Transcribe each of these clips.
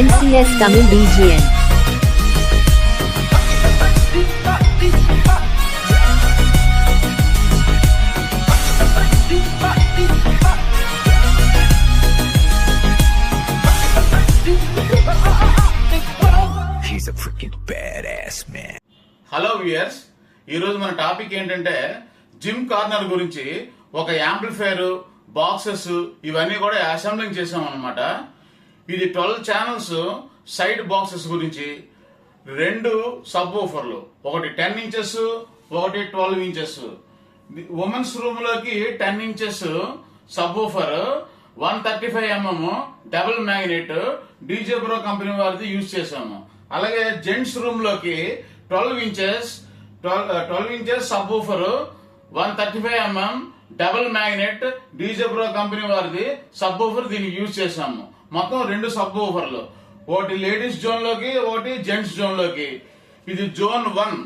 NCS Tamil BGN. He's a freaking badass man. Hello viewers, ఈరోజు మన topic ఏంటంటే gym corner గురించి. ఒక యాంప్లిఫైర్, బాక్సెస్ ఇవన్నీ కూడా అసెంబ్లింగ్ చేసాం అన్నమాట. ఇది 12 ఛానల్స్ సైడ్ బాక్సెస్ గురించి, 2 సబ్ వూఫర్లు, ఒకటి 10 ఇంచెస్, ఒకటి 12 ఇంచెస్. ఉమెన్స్ రూమ్ లోకి 10 inches subwoofer 135mm double magnet DJ pro company వారిది యూజ్ చేసాము. అలాగే జెంట్స్ రూమ్ లోకి 12 inches subwoofer 135mm double magnet DJ pro company వారిది సబ్ వూఫర్ దీనికి యూజ్ చేసాము. మొత్తం 2 సబ్ వూఫర్లు, ఒకటి లేడీస్ జోన్ లోకి, ఒకటి జెంట్స్ జోన్ లోకి. ఇది జోన్ 1.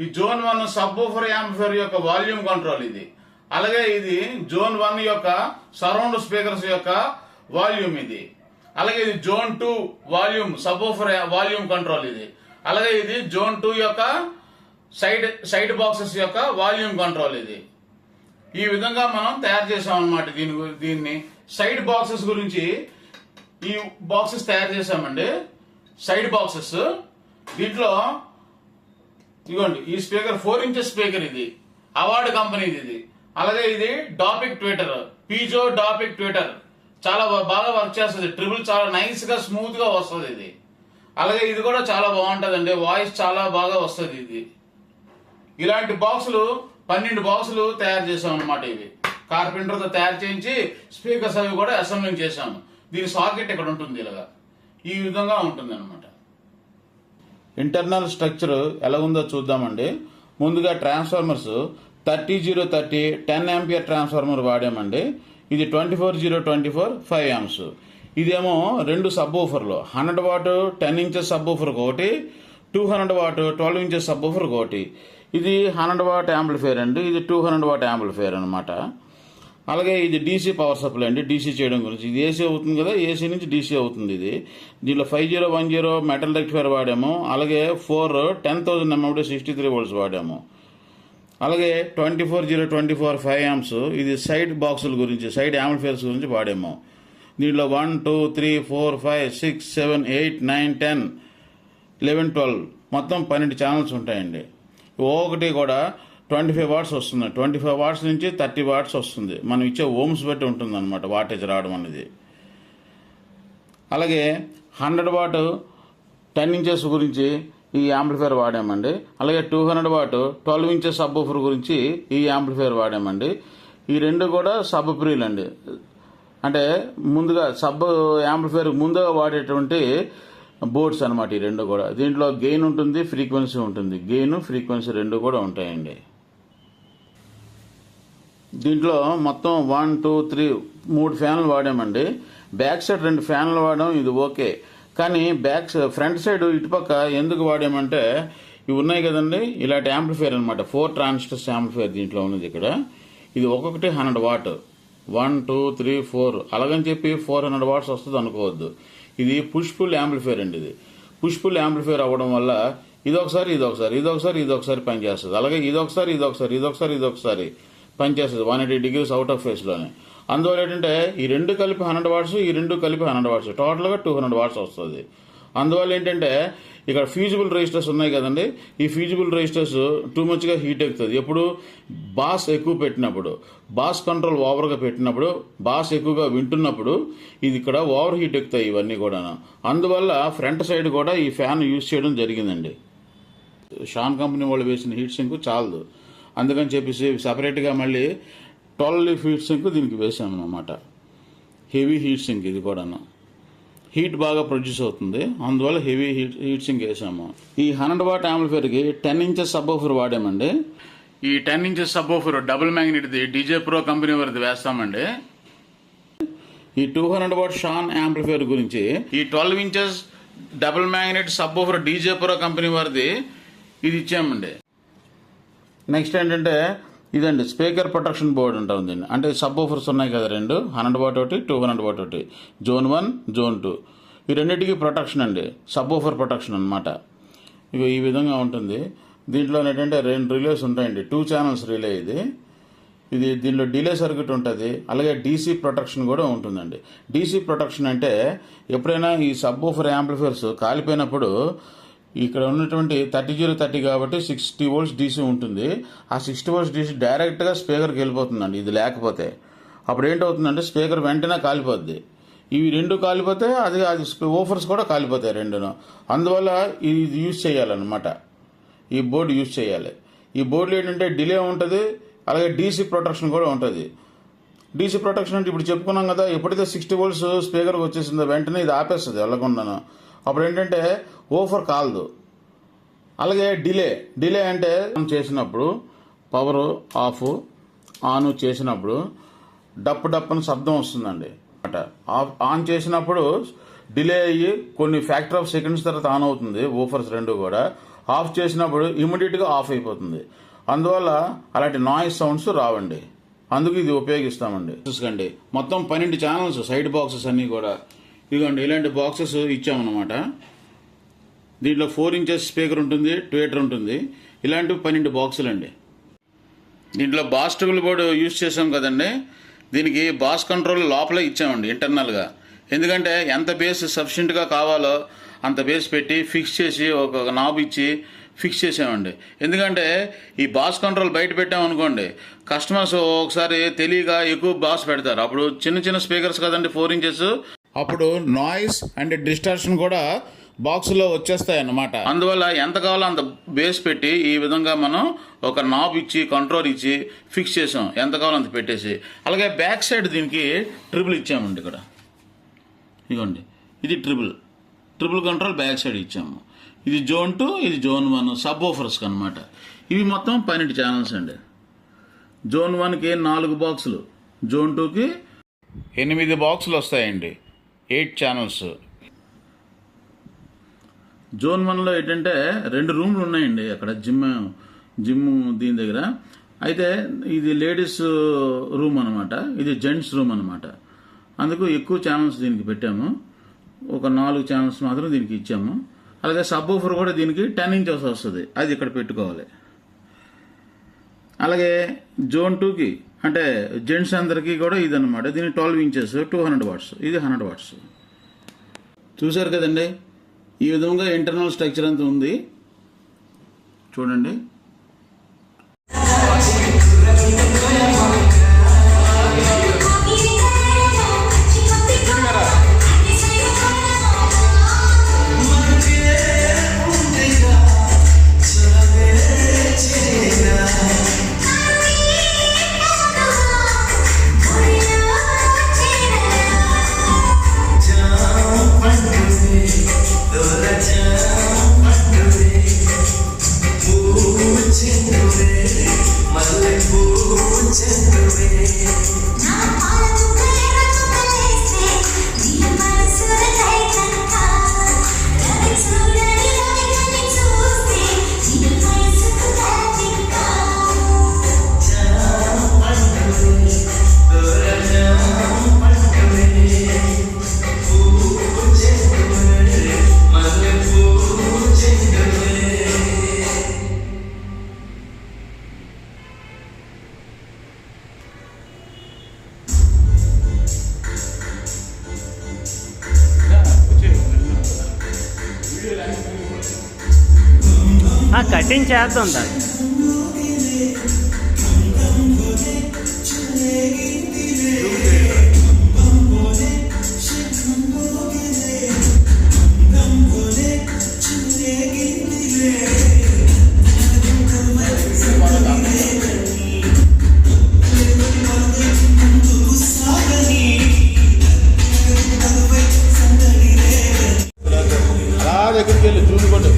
ఈ జోన్ 1 సబ్ వూఫర్ యాంప్లిఫైర్ యొక్క వాల్యూమ్ కంట్రోల్ ఇది. అలాగే ఇది జోన్ 1 యొక్క సరౌండ్ స్పీకర్స్ యొక్క వాల్యూమ్ ఇది. అలాగే ఇది zone 2 volume sub woofer volume control ఇది. అలాగే ఇది జోన్ 2 యొక్క సైడ్ బాక్సెస్ యొక్క వాల్యూమ్ కంట్రోల్ ఇది. ఈ విధంగా మనం తయారు చేసాం అన్నమాట. దీన్ని సైడ్ బాక్సెస్ గురించి ఈ బాక్సెస్ తయారు చేసామండి. సైడ్ బాక్సెస్ దీంట్లో ఇదిగోండి, ఈ స్పీకర్ 4 ఇంచెస్ స్పీకర్ ఇది, అవార్డు కంపెనీది ఇది. అలాగే ఇది డాపిక్ ట్విటర్, పీజో డాపిక్ ట్విటర్, చాలా బాగా వర్క్ చేస్తుంది. ట్రిబుల్ చాలా నైస్ గా స్మూత్ గా వస్తుంది ఇది. అలాగే ఇది కూడా చాలా బాగుంటదండి, వాయిస్ చాలా బాగా వస్తుంది ఇది. ఇలాంటి బాక్సులు 12 బాక్సులు తయారు చేసాం అన్నమాట. ఇవి కార్పెంటర్ తో తయారు చేయించి స్పీకర్స్ అవి కూడా అసెంబ్లింగ్ చేశాము. దీని సాకెట్ ఇక్కడ ఉంటుంది, ఇలాగా ఈ విధంగా ఉంటుంది అనమాట. ఇంటర్నల్ స్ట్రక్చర్ ఎలా ఉందో చూద్దామండి. ముందుగా ట్రాన్స్ఫార్మర్స్ 30030 10 ఆంపియర్ ట్రాన్స్ఫార్మర్ వాడామండి. ఇది 24024 5 amps. ఇదేమో 2 సబ్ వూఫర్లు, 100 వాట్ 10 ఇంచెస్ సబ్ వూఫర్ ఒకటి, 200 వాట్ 12 ఇంచెస్ సబ్ వూఫర్ ఒకటి. ఇది 100 వాట్ యాంప్లిఫైర్ అండి, ఇది 200 వాట్ యాంప్లిఫైర్ అనమాట. అలాగే ఇది డీసీ పవర్ సప్లై అండి, డీసీ చేయడం గురించి. ఇది ఏసీ అవుతుంది కదా, ఏసీ నుంచి డీసీ అవుతుంది ఇది. దీనిలో 5010 మెటల్ రెక్టిఫైర్ వాడాము. అలాగే 4 10,000 mmWd 63 volts వాడాము. అలాగే 24024 5 amps. ఇది సైడ్ బాక్సుల గురించి, సైడ్ యాంప్లిఫైర్స్ గురించి వాడాము. దీంట్లో 1 2 3 4 5 6 7 8 9 10 11 12 మొత్తం 12 ఛానల్స్ ఉంటాయండి. ఒకటి కూడా 25 వాట్స్ వస్తుంది. 25 వాట్స్ నుంచి 30 వాట్స్ వస్తుంది. మనం ఇచ్చే ఓమ్స్ బట్టి ఉంటుంది అనమాట వాటేజ్ రావడం అనేది. అలాగే 100 వాట్ 10 ఇంచెస్ గురించి ఈ యాంప్లిఫైర్ వాడామండి. అలాగే 200 వాట్ 12 ఇంచెస్ సబ్ వూఫర్ గురించి ఈ యాంప్లిఫైర్ వాడామండి. ఈ 2 కూడా సబ్ ప్రీల్ అండి, అంటే ముందుగా సబ్ యాంప్లిఫైర్ ముందుగా వాడేటువంటి బోర్డ్స్ అనమాట. ఈ 2 కూడా దీంట్లో గెయిన్ ఉంటుంది, ఫ్రీక్వెన్సీ ఉంటుంది. గెయిన్ ఫ్రీక్వెన్సీ 2 కూడా ఉంటాయండి. దీంట్లో మొత్తం 1 2 3 3 ఫ్యాన్లు వాడామండి. బ్యాక్ సైడ్ 2 ఫ్యాన్లు వాడాం, ఇది ఓకే. కానీ ఫ్రంట్ సైడ్ ఇటుపక్క ఎందుకు వాడామంటే ఇవి ఉన్నాయి కదండి, ఇలాంటి యాంప్లిఫైర్ అనమాట. 4 ట్రాన్సిస్టర్స్ యాంప్లిఫైర్ దీంట్లో ఉన్నది. ఇక్కడ ఇది ఒక్కొక్కటి 100 వాట్, 1 2 3 4 అలాగని చెప్పి 400 వాట్స్ వస్తుంది అనుకోవద్దు. ఇది పుష్ పుల్ యాంప్లిఫైర్ అండి. ఇది పుష్ పుల్ యాంప్లిఫైర్ అవ్వడం వల్ల ఇదొకసారి పనిచేస్తుంది. అలాగే ఇదొకసారి పనిచేస్తుంది 180 degrees అవుట్ ఆఫ్ ఫేస్ లోనే. అందువల్ల ఏంటంటే ఈ 2 కలిపి 100 వాట్స్, ఈ 2 కలిపి 100 వాట్స్, టోటల్గా 200 వాట్స్ వస్తుంది. అందువల్ల ఏంటంటే ఇక్కడ ఫ్యూజిబుల్ రెసిస్టర్స్ ఉన్నాయి కదండి, ఈ ఫ్యూజిబుల్ రెసిస్టర్స్ టూ మచ్గా హీట్ ఎక్కుతుంది. ఎప్పుడు బాస్ ఎక్కువ పెట్టినప్పుడు, బాస్ కంట్రోల్ ఓవర్గా పెట్టినప్పుడు, బాస్ ఎక్కువగా వింటున్నప్పుడు ఇది ఇక్కడ ఓవర్ హీట్ ఎక్కుతాయి ఇవన్నీ కూడా. అందువల్ల ఫ్రంట్ సైడ్ కూడా ఈ ఫ్యాన్ యూజ్ చేయడం జరిగిందండి. షాన్ కంపెనీ వాళ్ళు వేసిన హీట్ సింక్ చాలదు, అందుకని చెప్పేసి సపరేట్గా మళ్ళీ 12 హీట్ సింక్ దీనికి వేసాము అన్నమాట. హెవీ హీట్ సింక్ ఇది కూడాను, హీట్ బాగా ప్రొడ్యూస్ అవుతుంది, అందువల్ల హెవీ హీట్ సింక్ వేసాము. ఈ 100 వాట్ యాంప్లిఫైర్కి 10 ఇంచెస్ సబ్ వూఫర్ వాడామండి. ఈ 10 ఇంచెస్ సబ్ వూఫర్ డబుల్ మ్యాగ్నెట్ది డీజే ప్రో కంపెనీ వారిది వేస్తామండి. ఈ 200 వాట్ షాన్ యాంప్లిఫైర్ గురించి ఈ 12 inches double magnet subwoofer DJ pro company వారిది ఇది ఇచ్చామండి. నెక్స్ట్ ఏంటంటే ఇదండి స్పీకర్ ప్రొటెక్షన్ బోర్డ్ ఉంటుంది దీన్ని. అంటే సబ్ ఊఫర్స్ ఉన్నాయి కదా రెండు, 100 వాట్ ఒకటి, 200 వాట్ ఒకటి, జోన్ 1 జోన్ 2, ఈ రెండింటికి ప్రొటెక్షన్ అండి, సబ్ ఊఫర్ ప్రొటెక్షన్ అనమాట. ఇవి ఈ విధంగా ఉంటుంది. దీంట్లో ఏంటంటే 2 రిలేస్ ఉంటాయండి, 2 ఛానల్స్ రిలే ఇది దీనిలో డిలే సర్క్యూట్ ఉంటుంది, అలాగే డీసీ ప్రొటెక్షన్ కూడా ఉంటుందండి. డీసీ ప్రొటెక్షన్ అంటే ఎప్పుడైనా ఈ సబ్ ఊఫర్ యాంప్లిఫైర్స్ కాలిపోయినప్పుడు ఇక్కడ ఉన్నటువంటి 30/30 కాబట్టి 60 వోల్ట్స్ డీసీ ఉంటుంది. ఆ 60 వోల్ట్స్ డీసీ డైరెక్ట్గా స్పీకర్కి వెళ్ళిపోతుందండి. ఇది లేకపోతే అప్పుడు ఏంటవుతుందంటే స్పీకర్ వెంటనే కాలిపోద్ది. ఇవి రెండు కాలిపోతే అది ఊఫర్స్ కూడా కాలిపోతాయి రెండును. అందువల్ల ఇది యూజ్ చేయాలన్నమాట, ఈ బోర్డు యూజ్ చేయాలి. ఈ బోర్డులో ఏంటంటే డిలే ఉంటుంది, అలాగే డీసీ ప్రొటెక్షన్ కూడా ఉంటుంది. డీసీ ప్రొటెక్షన్ అంటే ఇప్పుడు చెప్పుకున్నాం కదా, ఎప్పుడైతే 60 వోల్ట్స్ స్పీకర్కి వచ్చేసిందో వెంటనే ఇది ఆపేస్తుంది వెళ్ళకుండాను. అప్పుడు ఏంటంటే ఓఫర్ కాలదు. అలాగే డిలే అంటే ఆన్ చేసినప్పుడు పవర్ ఆన్ చేసినప్పుడు డప్పుని శబ్దం వస్తుందండి. ఆన్ చేసినప్పుడు డిలే అయ్యి కొన్ని ఫ్యాక్టర్ ఆఫ్ సెకండ్స్ తర్వాత ఆన్ అవుతుంది ఓఫర్స్ రెండు కూడా. ఆఫ్ చేసినప్పుడు ఇమీడియట్గా ఆఫ్ అయిపోతుంది. అందువల్ల అలాంటి నాయిస్ సౌండ్స్ రావండి. అందుకు ఇది ఉపయోగిస్తామండి. చూసుకోండి, మొత్తం 12 ఛానల్స్ సైడ్ బాక్సెస్ అన్నీ కూడా ఇదిగోండి ఇలాంటి బాక్సెస్ ఇచ్చామన్నమాట. దీంట్లో 4 ఇంచెస్ స్పీకర్ ఉంటుంది, ట్వేటర్ ఉంటుంది, ఇలాంటివి 12 బాక్సులు అండి. దీంట్లో బాస్ ట్రిబుల్ బోర్డు యూజ్ చేసాం కదండి, దీనికి బాస్ కంట్రోల్ లోపలే ఇచ్చామండి ఇంటర్నల్గా. ఎందుకంటే ఎంత బేస్ సఫిషియెంట్గా కావాలో అంత బేస్ పెట్టి ఫిక్స్ చేసి ఒక నాబ్ ఇచ్చి ఫిక్స్ చేసామండి. ఎందుకంటే ఈ బాస్ కంట్రోల్ బయట పెట్టామనుకోండి, కస్టమర్స్ ఒకసారి తెలియక ఎక్కువ బాస్ పెడతారు. అప్పుడు చిన్న స్పీకర్స్ కదండి 4 ఇంచెస్, అప్పుడు నాయిస్ అండ్ డిస్టార్షన్ కూడా బాక్స్లో వచ్చేస్తాయి అన్నమాట. అందువల్ల ఎంత కావాలో అంత బేస్ పెట్టి ఈ విధంగా మనం ఒక నాబ్ ఇచ్చి కంట్రోల్ ఇచ్చి ఫిక్స్ చేసాం, ఎంత కావాలో అంత పెట్టేసి. అలాగే బ్యాక్ సైడ్ దీనికి ట్రిపుల్ ఇచ్చామండి. ఇక్కడ ఇదిగోండి, ఇది ట్రిపుల్ కంట్రోల్ బ్యాక్ సైడ్ ఇచ్చాము. ఇది జోన్ 2, ఇది జోన్ 1 సబ్ ఓఫర్స్కి అనమాట. ఇవి మొత్తం 12 ఛానల్స్ అండి. జోన్ 1కి 4 బాక్సులు, జోన్ 2కి 8 బాక్సులు వస్తాయండి, 8 ఛానల్స్. జోన్ 1లో ఏంటంటే 2 రూమ్లు ఉన్నాయండి అక్కడ, జిమ్ దీని దగ్గర. అయితే ఇది లేడీస్ రూమ్ అనమాట, ఇది జెంట్స్ రూమ్ అనమాట. అందుకు ఎక్కువ ఛానల్స్ దీనికి పెట్టాము, ఒక 4 ఛానల్స్ మాత్రం దీనికి ఇచ్చాము. అలాగే సబ్ ఊఫర్ కూడా దీనికి 10 ఇంచెస్ వస్తుంది, అది ఇక్కడ పెట్టుకోవాలి. అలాగే జోన్ 2కి అంటే జెంట్స్ అందరికీ కూడా ఇదన్నమాట, దీనికి 12 ఇంచెస్ 200 వాట్స్, ఇది 100 వాట్స్. చూసారు కదండి, ఈ విధంగా ఇంటర్నల్ స్ట్రక్చర్ అంతా ఉంది చూడండి. కటింగ్ చేద్దాం దాన్ని. అలా దగ్గరికి వెళ్ళి చూసుకోండి.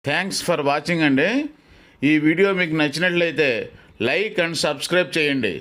థ్యాంక్స్ ఫర్ వాచింగ్ అండి. ఈ వీడియో మీకు నచ్చినట్లయితే లైక్ అండ్ సబ్స్క్రైబ్ చేయండి.